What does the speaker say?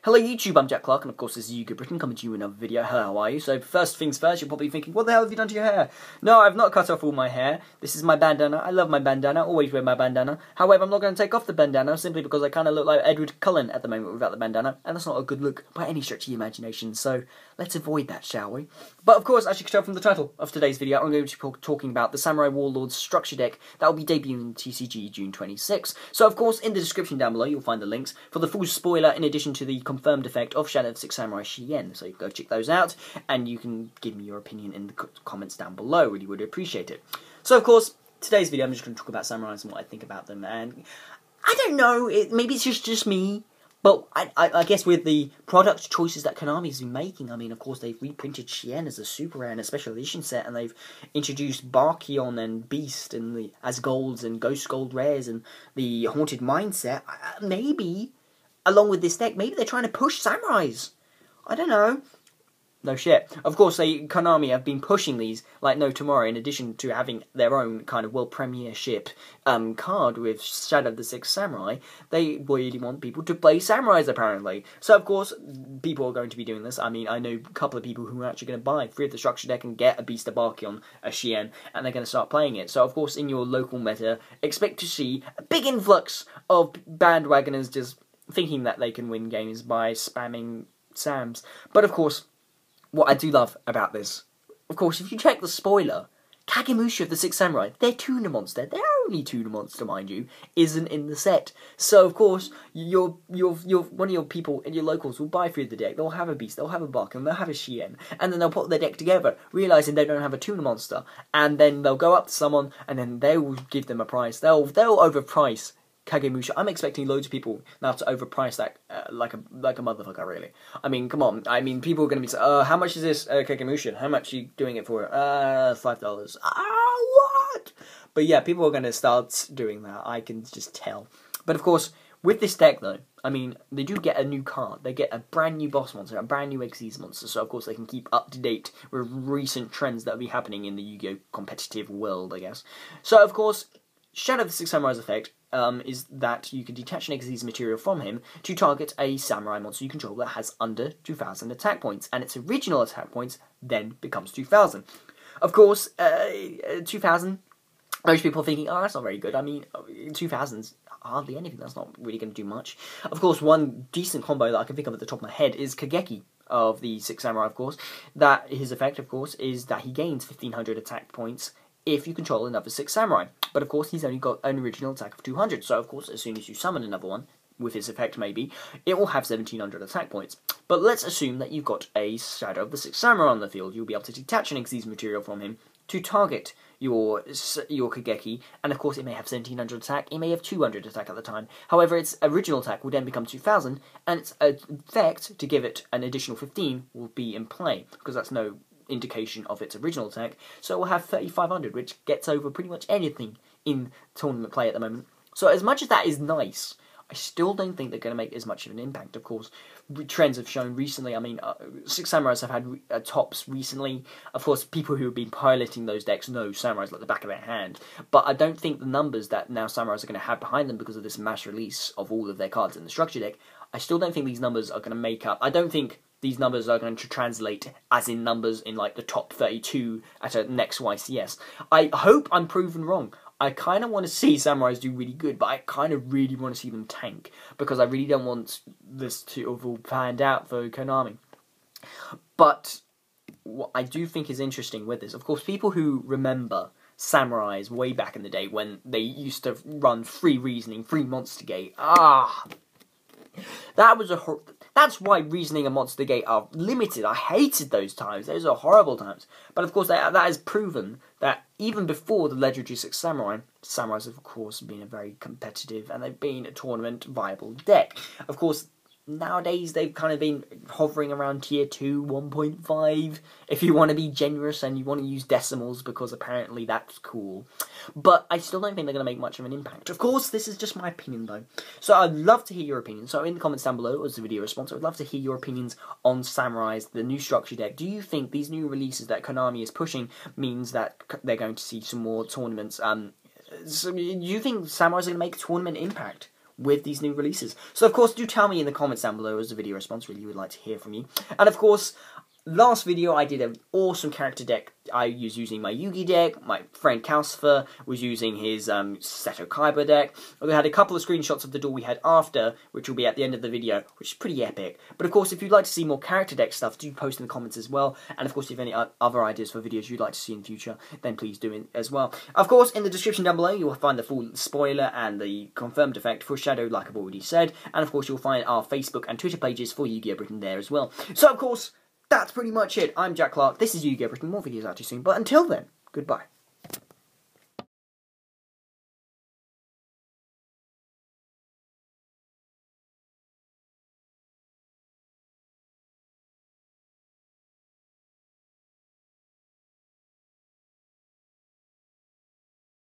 Hello YouTube, I'm Jack Clark, and of course this is UK Britain coming to you in another video. Hello, how are you? So first things first, you're probably thinking, what the hell have you done to your hair? No, I've not cut off all my hair. This is my bandana. I love my bandana, always wear my bandana. However, I'm not going to take off the bandana simply because I kind of look like Edward Cullen at the moment without the bandana, and that's not a good look by any stretch of the imagination, so let's avoid that, shall we? But of course, as you can tell from the title of today's video, I'm going to be talking about the Samurai Warlords structure deck that will be debuting in TCG June 26. So of course, in the description down below, you'll find the links for the full spoiler in addition to the confirmed effect of Shadow of the Six Samurai Shien. So go check those out, and you can give me your opinion in the comments down below. Really would appreciate it. So of course, today's video, I'm just going to talk about samurais and what I think about them. And I don't know, maybe it's just me, but I guess with the product choices that Konami's been making, I mean, of course, they've reprinted Shien as a super rare and a special edition set, and they've introduced Barkion and Beast and as golds and Ghost Gold rares and the Haunted Mindset. Maybe, along with this deck, maybe they're trying to push samurais. I don't know. No shit. Of course, Konami have been pushing these like no tomorrow, in addition to having their own kind of world premiership card with Shadow of the Six Samurai. They really want people to play samurais, apparently. So, of course, people are going to be doing this. I mean, I know a couple of people who are actually going to buy 3 of the structure deck and get a Beast, a Barkion, a Shien, and they're going to start playing it. So, of course, in your local meta, expect to see a big influx of bandwagoners just thinking that they can win games by spamming Sams. But, of course, what I do love about this, of course, if you check the spoiler, Kagemusha of the Six Samurai, their tuna monster, their only tuna monster, mind you, isn't in the set. So, of course, one of your people in your locals will buy through the deck. They'll have a Beast, they'll have a Barkion, they'll have a Shien, and then they'll put their deck together, realising they don't have a tuna monster, and then they'll go up to someone, and then they will give them a price. They'll overprice Kagemusha. I'm expecting loads of people now to overprice that like a motherfucker, really. I mean, come on. I mean, people are going to be saying, how much is this Kagemusha? How much are you doing it for? $5. What? But yeah, people are going to start doing that. I can just tell. But of course, with this deck, though, I mean, they do get a new card. They get a brand new boss monster, a brand new Xyz monster, so of course they can keep up to date with recent trends that will be happening in the Yu-Gi-Oh! Competitive world, I guess. So, of course, Shadow of the Six Samurai's effect is that you can detach an Xyz material from him to target a samurai monster you control that has under 2,000 attack points, and its original attack points then becomes 2,000. Of course, 2,000, most people are thinking, oh, that's not very good. I mean, 2,000's hardly anything. That's not really going to do much. Of course, one decent combo that I can think of at the top of my head is Kageki of the Six Samurai, of course. That his effect, of course, is that he gains 1,500 attack points if you control another Six Samurai. But of course, he's only got an original attack of 200, so of course, as soon as you summon another one, with his effect maybe, it will have 1,700 attack points. But let's assume that you've got a Shadow of the Six Samurai on the field. You'll be able to detach an Xyz material from him to target your Kageki, and of course it may have 1,700 attack, it may have 200 attack at the time. However, its original attack will then become 2,000, and its effect, to give it an additional 15, will be in play, because that's no indication of its original attack, so it will have 3,500, which gets over pretty much anything in tournament play at the moment. So as much as that is nice, I still don't think they're going to make as much of an impact. Of course, trends have shown recently, I mean, Six Samurais have had tops recently. Of course, people who have been piloting those decks know Samurais like the back of their hand, but I don't think the numbers that now Samurais are going to have behind them because of this mass release of all of their cards in the structure deck, I still don't think these numbers are going to make up. I don't think these numbers are going to translate as in numbers in like the top 32 at a next YCS. I hope I'm proven wrong. I kind of want to see samurais do really good, but I kind of really want to see them tank, because I really don't want this to have all panned out for Konami. But what I do think is interesting with this, of course, people who remember samurais way back in the day when they used to run free reasoning, free monster gate, that was that's why Reasoning and Monster Gate are limited. I hated those times. Those are horrible times. But of course, that has proven that even before the legendary Six Samurai, Samurais have, of course, been a very competitive and they've been a tournament viable deck. Of course, nowadays they've kind of been hovering around tier 2, 1.5, if you want to be generous and you want to use decimals, because apparently that's cool. But I still don't think they're going to make much of an impact. Of course, this is just my opinion, though. So I'd love to hear your opinions. So in the comments down below, as the video response, I'd love to hear your opinions on Samurais, the new structure deck. Do you think these new releases that Konami is pushing means that they're going to see some more tournaments? So do you think Samurais are going to make a tournament impact? with these new releases. So of course, do tell me in the comments down below as a video response. Really would like to hear from you. And of course, last video I did an awesome character deck. I was using my Yugi deck, my friend Calcifer was using his Seto Kaiba deck. We had a couple of screenshots of the duel we had after, which will be at the end of the video, which is pretty epic. But of course, if you'd like to see more character deck stuff, do post in the comments as well. And of course, if you have any other ideas for videos you'd like to see in the future, then please do it as well. Of course, in the description down below, you will find the full spoiler and the confirmed effect for Shadow, like I've already said. And of course, you'll find our Facebook and Twitter pages for Yu-Gi-Oh! Britain there as well. So of course, that's pretty much it. I'm Jack Clark. This is Yu-Gi-Oh! Britain. More videos out to you soon. But until then, goodbye.